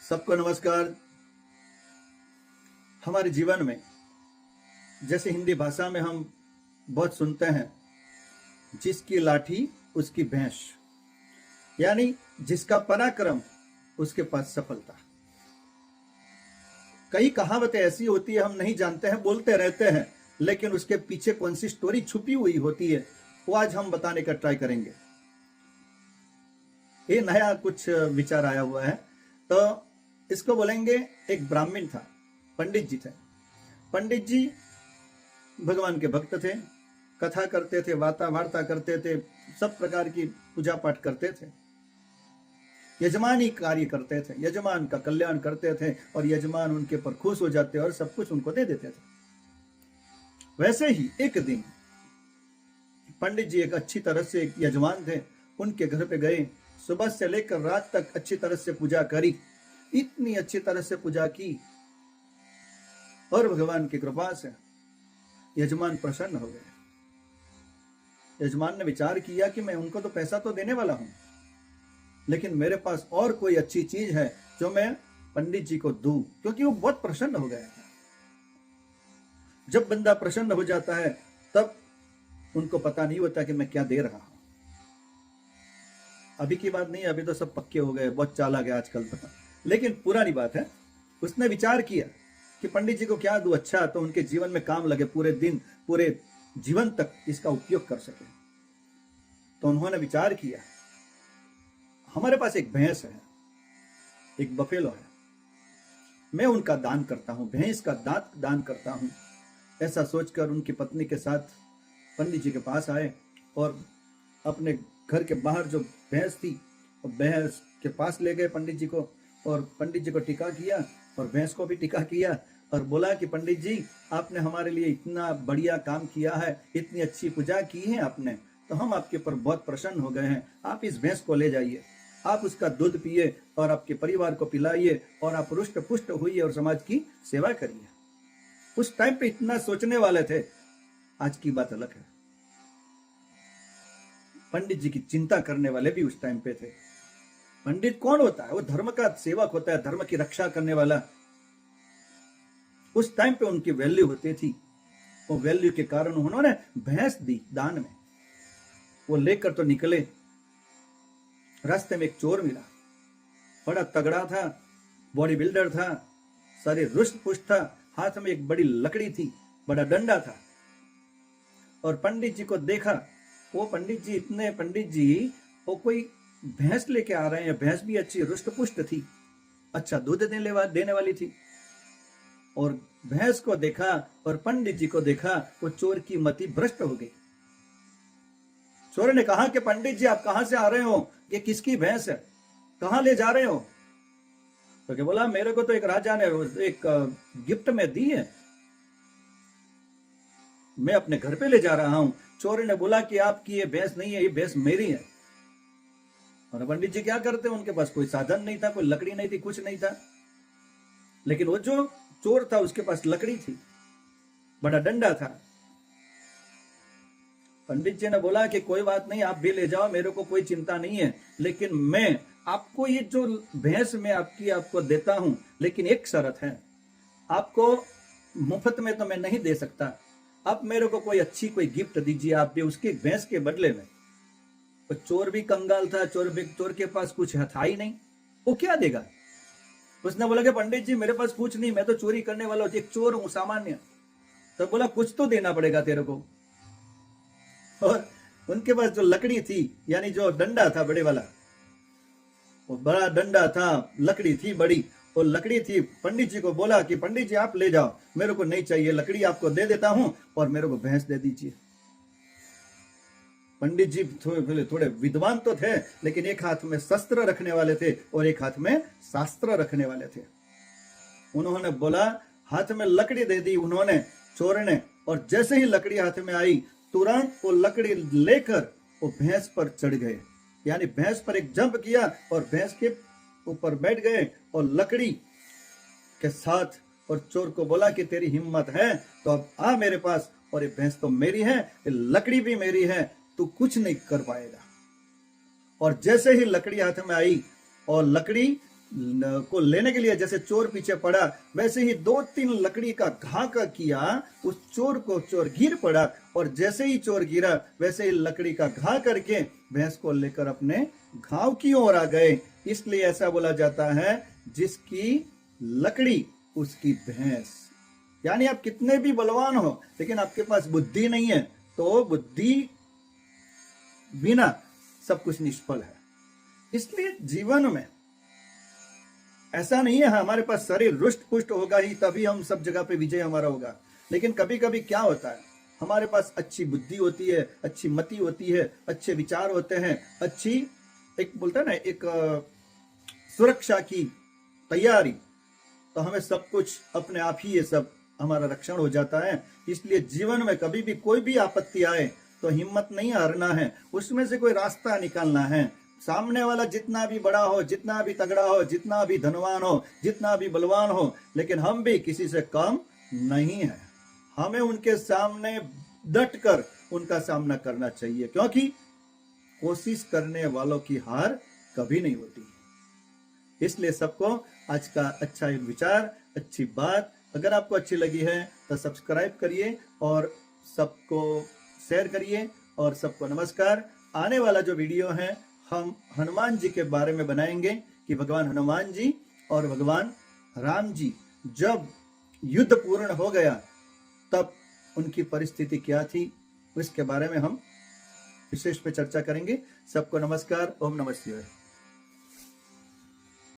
सबको नमस्कार। हमारे जीवन में जैसे हिंदी भाषा में हम बहुत सुनते हैं, जिसकी लाठी उसकी भैंस, यानी जिसका पराक्रम उसके पास सफलता। कई कहावतें ऐसी होती है, हम नहीं जानते हैं, बोलते रहते हैं, लेकिन उसके पीछे कौन सी स्टोरी छुपी हुई होती है वो आज हम बताने का ट्राई करेंगे। ये नया कुछ विचार आया हुआ है, तो इसको बोलेंगे। एक ब्राह्मण था, पंडित जी थे। पंडित जी भगवान के भक्त थे, कथा करते थे, वार्ता करते थे, सब प्रकार की पूजा पाठ करते थे, यजमानी कार्य करते थे, यजमान का कल्याण करते थे और यजमान उनके पर खुश हो जाते और सब कुछ उनको दे देते थे। वैसे ही एक दिन पंडित जी एक अच्छी तरह से एक यजमान थे, उनके घर पे गए, सुबह से लेकर रात तक अच्छी तरह से पूजा करी, इतनी अच्छी तरह से पूजा की और भगवान की कृपा से यजमान प्रसन्न हो गए। यजमान ने विचार किया कि मैं उनको तो पैसा तो देने वाला हूं, लेकिन मेरे पास और कोई अच्छी चीज है जो मैं पंडित जी को दूं, क्योंकि वो बहुत प्रसन्न हो गए। जब बंदा प्रसन्न हो जाता है तब उनको पता नहीं होता कि मैं क्या दे रहा हूं। अभी की बात नहीं, अभी तो सब पक्के हो गए, बहुत चालाक है आजकल तो, लेकिन पुरानी बात है। उसने विचार किया कि पंडित जी को क्या दूं अच्छा, तो उनके जीवन में काम लगे, पूरे दिन पूरे जीवन तक इसका उपयोग कर सके। तो उन्होंने विचार किया, हमारे पास एक भैंस है, एक बफेलो है, मैं उनका दान करता हूं, भैंस का दान करता हूं। ऐसा सोचकर उनकी पत्नी के साथ पंडित जी के पास आए और अपने घर के बाहर जो भैंस थी भैंस के पास ले गए पंडित जी को, और पंडित जी को टीका किया और भैंस को भी टीका किया और बोला कि पंडित जी, आपने हमारे लिए इतना बढ़िया काम किया है, इतनी अच्छी पूजा की है आपने, तो हम आपके ऊपर बहुत प्रसन्न हो गए हैं। आप इस भैंस को ले जाइए, आप उसका दूध पिए और आपके परिवार को पिलाइए और आप रुष्ट पुष्ट होइए और समाज की सेवा करिए। उस टाइम पे इतना सोचने वाले थे, आज की बात अलग है। पंडित जी की चिंता करने वाले भी उस टाइम पे थे। पंडित कौन होता है? वो धर्म का सेवक होता है, धर्म की रक्षा करने वाला। उस टाइम पे उनकी वैल्यू होती थी, वो वैल्यू के कारण उन्होंने भैंस दी दान में। वो लेकर तो निकले, रास्ते में एक चोर मिला, बड़ा तगड़ा था, बॉडी बिल्डर था, शरीर रुष्ट पुष्ट था, हाथ में एक बड़ी लकड़ी थी, बड़ा डंडा था। और पंडित जी को देखा, वो पंडित जी वो कोई भैंस लेके आ रहे हैं, भैंस भी अच्छी रुष्ट पुष्ट थी, अच्छा दूध देने वाली थी। और भैंस को देखा और पंडित जी को देखा, वो चोर की मति भ्रष्ट हो गई। चोर ने कहा कि पंडित जी आप कहां से आ रहे हो, ये किसकी भैंस है, कहां ले जा रहे हो? तो क्या बोला, मेरे को तो एक राजा ने एक गिफ्ट में दी है, मैं अपने घर पे ले जा रहा हूं। चोर ने बोला कि आपकी ये भैंस नहीं है, ये भैंस मेरी है। और पंडित जी क्या करते, उनके पास कोई साधन नहीं था, कोई लकड़ी नहीं थी, कुछ नहीं था, लेकिन वो जो चोर था उसके पास लकड़ी थी, बड़ा डंडा था। पंडित जी ने बोला कि कोई बात नहीं, आप भी ले जाओ, मेरे को कोई चिंता नहीं है, लेकिन मैं आपको ये जो भैंस में आपको देता हूं, लेकिन एक शर्त है, आपको मुफ्त में तो मैं नहीं दे सकता, आप मेरे को कोई अच्छी कोई गिफ्ट दीजिए, आप भी उसके भैंस के बदले में। तो चोर भी कंगाल था, चोर के पास कुछ था ही नहीं, वो क्या देगा? उसने बोला कि पंडित जी मेरे पास कुछ नहीं, मैं तो चोरी करने वाला हूं, एक चोर हूं सामान्य। तो बोला कुछ तो देना पड़ेगा तेरे को। और उनके पास जो लकड़ी थी, यानी जो डंडा था बड़े वाला, वो बड़ा डंडा था, लकड़ी थी बड़ी, और लकड़ी थी। पंडित जी को बोला कि पंडित जी आप ले जाओ, मेरे को नहीं चाहिए, लकड़ी आपको दे देता हूं और मेरे को भैंस दे दीजिए। पंडित जी थोड़े विद्वान तो थे, लेकिन एक हाथ में शस्त्र रखने वाले थे और एक हाथ में शास्त्र रखने वाले थे। उन्होंने बोला, हाथ में लकड़ी दे दी उन्होंने, चोर ने, और जैसे ही लकड़ी हाथ में आई, तुरंत वो लकड़ी लेकर वो भैंस पर चढ़ गए, यानी भैंस पर एक जंप किया और भैंस के ऊपर बैठ गए और लकड़ी के साथ। और चोर को बोला कि तेरी हिम्मत है तो अब आ मेरे पास, और ये भैंस तो मेरी है, ये लकड़ी भी मेरी है, तू कुछ नहीं कर पाएगा। और जैसे ही लकड़ी हाथ में आई और लकड़ी को लेने के लिए जैसे चोर पीछे पड़ा, वैसे ही 2-3 लकड़ी का घाव किया, उस चोर को चोर गिर पड़ा, और जैसे ही चोर गिरा वैसे ही लकड़ी का घाव करके भैंस को लेकर अपने घाव की ओर आ गए। इसलिए ऐसा बोला जाता है, जिसकी लकड़ी उसकी भैंस। यानी आप कितने भी बलवान हो, लेकिन आपके पास बुद्धि नहीं है, तो बुद्धि बिना सब कुछ निष्फल है। इसलिए जीवन में ऐसा नहीं है हमारे पास शरीर रुष्ट पुष्ट होगा ही तभी हम सब जगह पे विजय हमारा होगा। लेकिन कभी कभी क्या होता है, हमारे पास अच्छी बुद्धि होती है, अच्छी मति होती है, अच्छे विचार होते हैं, अच्छी एक बोलता है ना, एक सुरक्षा की तैयारी, तो हमें सब कुछ अपने आप ही ये सब हमारा रक्षण हो जाता है। इसलिए जीवन में कभी भी कोई भी आपत्ति आए तो हिम्मत नहीं हारना है, उसमें से कोई रास्ता निकालना है। सामने वाला जितना भी बड़ा हो, जितना भी तगड़ा हो, जितना भी धनवान हो, जितना भी बलवान हो, लेकिन हम भी किसी से कम नहीं है। हमें उनके सामने डटकर उनका सामना करना चाहिए, क्योंकि कोशिश करने वालों की हार कभी नहीं होती। इसलिए सबको आज का अच्छा विचार, अच्छी बात अगर आपको अच्छी लगी है तो सब्सक्राइब करिए और सबको शेयर करिए। और सबको नमस्कार। आने वाला जो वीडियो है हम हनुमान जी के बारे में बनाएंगे कि भगवान हनुमान जी और भगवान राम जी जब युद्ध पूर्ण हो गया तब उनकी परिस्थिति क्या थी, इसके बारे में हम विशेष पे चर्चा करेंगे। सबको नमस्कार। ओम नमः शिवाय।